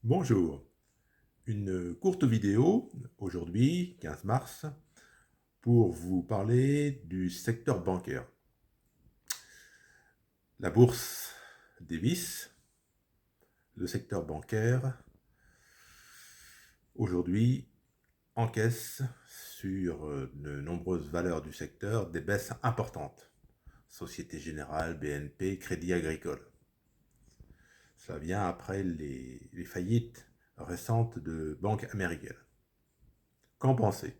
Bonjour, une courte vidéo aujourd'hui, 15 mars, pour vous parler du secteur bancaire. La bourse dévisse, le secteur bancaire, aujourd'hui, encaisse sur de nombreuses valeurs du secteur des baisses importantes. Société Générale, BNP, Crédit Agricole. Ça vient après les faillites récentes de banques américaines. Qu'en pensez?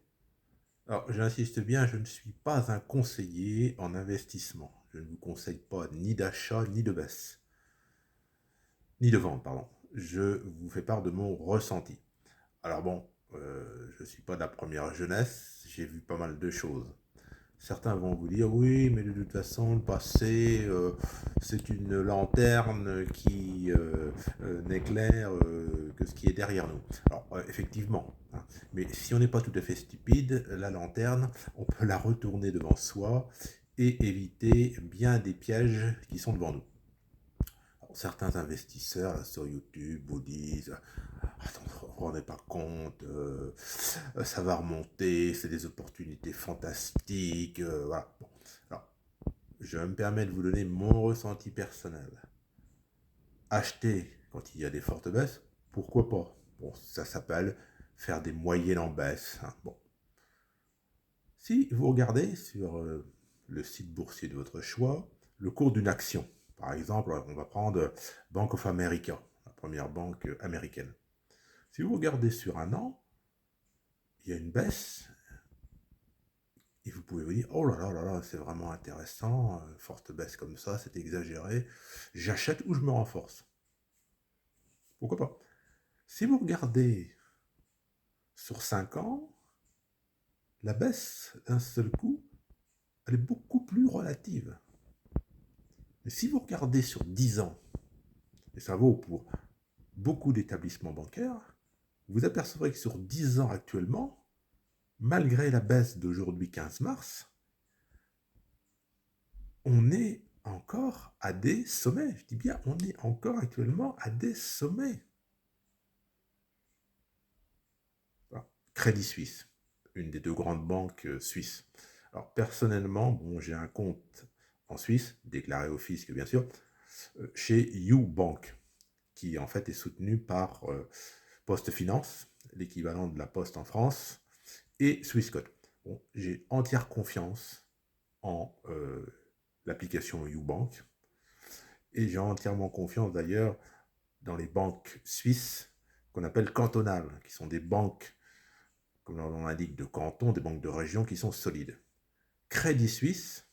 Alors, j'insiste bien, je ne suis pas un conseiller en investissement. Je ne vous conseille pas ni d'achat, ni de baisse, ni de vente, pardon. Je vous fais part de mon ressenti. Alors bon, je ne suis pas de la première jeunesse, j'ai vu pas mal de choses. Certains vont vous dire oui, mais de toute façon, le passé, c'est une lanterne qui n'éclaire que ce qui est derrière nous. Alors, effectivement, hein, mais si on n'est pas tout à fait stupide, la lanterne, on peut la retourner devant soi et éviter bien des pièges qui sont devant nous. Alors, certains investisseurs là, sur YouTube vous disent attends, vous ne vous rendez pas compte, ça va remonter, c'est des opportunités fantastiques, voilà. Bon. Alors, je me permets de vous donner mon ressenti personnel. Acheter quand il y a des fortes baisses, pourquoi pas? Bon, ça s'appelle faire des moyennes en baisse, hein. Bon. Si vous regardez sur le site boursier de votre choix, le cours d'une action, par exemple, on va prendre Bank of America, la première banque américaine. Si vous regardez sur un an, il y a une baisse. Et vous pouvez vous dire, oh là là là là, c'est vraiment intéressant, forte baisse comme ça, c'est exagéré, j'achète ou je me renforce. Pourquoi pas? Si vous regardez sur 5 ans, la baisse d'un seul coup, elle est beaucoup plus relative. Mais si vous regardez sur 10 ans, et ça vaut pour beaucoup d'établissements bancaires, vous apercevrez que sur 10 ans actuellement, malgré la baisse d'aujourd'hui 15 mars, on est encore à des sommets. Je dis bien, on est encore actuellement à des sommets. Crédit Suisse, une des deux grandes banques suisses. Alors personnellement, bon, j'ai un compte en Suisse, déclaré au fisc bien sûr, chez Ubank, qui en fait est soutenu par Poste Finance, l'équivalent de la Poste en France, et Swissquote. Bon, j'ai entière confiance en l'application Ubank, et j'ai entièrement confiance d'ailleurs dans les banques suisses qu'on appelle cantonales, qui sont des banques, comme leur nom l'indique, de canton, des banques de région qui sont solides. Crédit Suisse,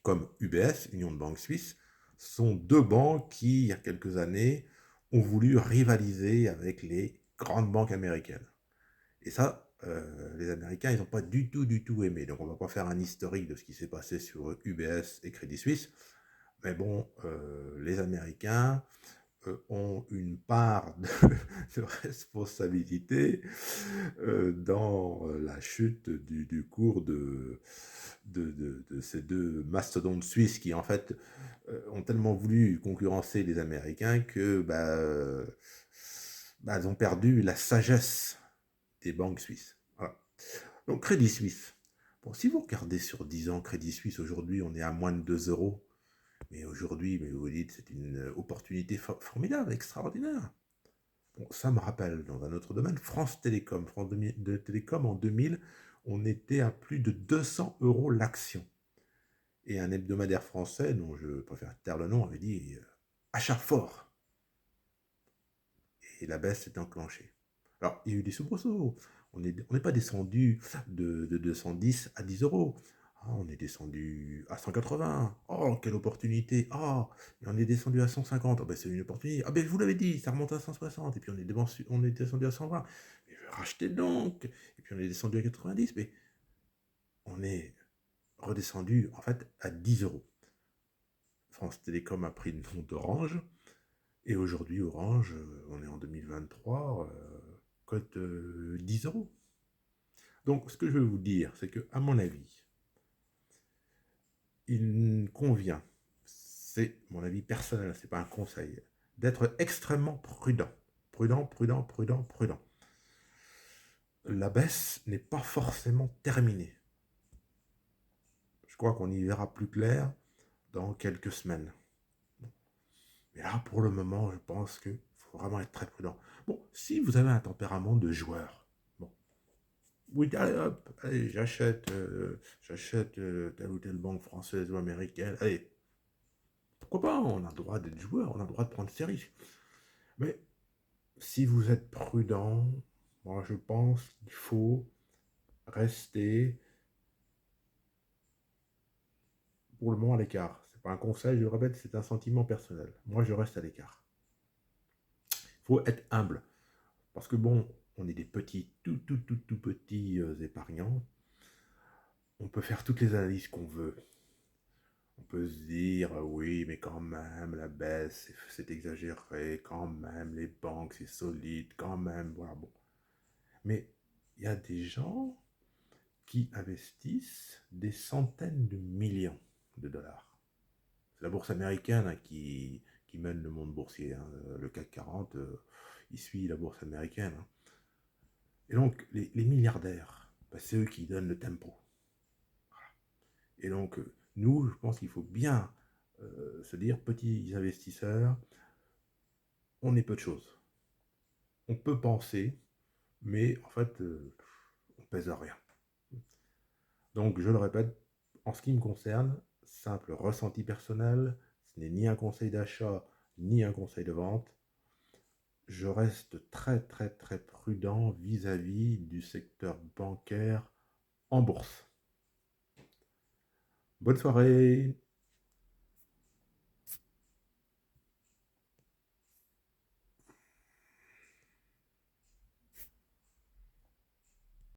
comme UBS, Union de banques suisses, sont deux banques qui, il y a quelques années, ont voulu rivaliser avec les grandes banques américaines. Et ça, les Américains, ils n'ont pas du tout aimé. Donc on ne va pas faire un historique de ce qui s'est passé sur UBS et Crédit Suisse. Mais bon, les Américains ont une part de responsabilité dans la chute du cours de ces deux mastodontes suisses qui en fait ont tellement voulu concurrencer les Américains que elles ont perdu la sagesse des banques suisses. Voilà. Donc Crédit Suisse. Bon, si vous regardez sur 10 ans, Crédit Suisse, aujourd'hui, on est à moins de 2 euros. Mais aujourd'hui, mais vous vous dites, c'est une opportunité formidable, extraordinaire. Bon, ça me rappelle, dans un autre domaine, France Télécom. France de Télécom, en 2000, on était à plus de 200 euros l'action. Et un hebdomadaire français, dont je préfère taire le nom, avait dit achat fort. Et la baisse s'est enclenchée. Alors, il y a eu des soubresauts. On n'est pas descendu de 210 à 10 euros. Ah, on est descendu à 180. Oh, quelle opportunité. Ah, et on est descendu à 150. Ah, ben, c'est une opportunité. Ah, ben, je vous l'avais dit, ça remonte à 160. Et puis on est descendu à 120. Mais rachetez donc. Et puis on est descendu à 90. Mais on est redescendu, en fait, à 10 euros. France Télécom a pris le nom d'Orange. Et aujourd'hui, Orange, on est en 2023, cote 10 euros. Donc, ce que je veux vous dire, c'est que, à mon avis, il convient, c'est mon avis personnel, c'est pas un conseil, d'être extrêmement prudent. prudent, prudent, prudent, prudent. La baisse n'est pas forcément terminée. Je crois qu'on y verra plus clair dans quelques semaines. Mais là, pour le moment, je pense qu'il faut vraiment être très prudent. Bon, si vous avez un tempérament de joueur, bon, oui, allez, hop, allez, j'achète telle ou telle banque française ou américaine, allez, pourquoi pas, on a le droit d'être joueur, on a le droit de prendre ses risques. Mais si vous êtes prudent, moi je pense qu'il faut rester pour le moment à l'écart. C'est pas un conseil, je le répète, c'est un sentiment personnel. Moi je reste à l'écart. Il faut être humble. Parce que bon, on est des petits, tout petits épargnants. On peut faire toutes les analyses qu'on veut. On peut se dire, oui, mais quand même, la baisse, c'est exagéré, quand même, les banques, c'est solide, quand même, voilà, bon. Mais il y a des gens qui investissent des centaines de millions de dollars. C'est la bourse américaine hein, qui mène le monde boursier. Hein. Le CAC 40, il suit la bourse américaine. Hein. Et donc, les milliardaires, bah, c'est eux qui donnent le tempo. Et donc, nous, je pense qu'il faut bien se dire, petits investisseurs, on est peu de choses. On peut penser, mais en fait, on pèse rien. Donc, je le répète, en ce qui me concerne, simple ressenti personnel, ce n'est ni un conseil d'achat, ni un conseil de vente. Je reste très, très, très prudent vis-à-vis du secteur bancaire en bourse. Bonne soirée!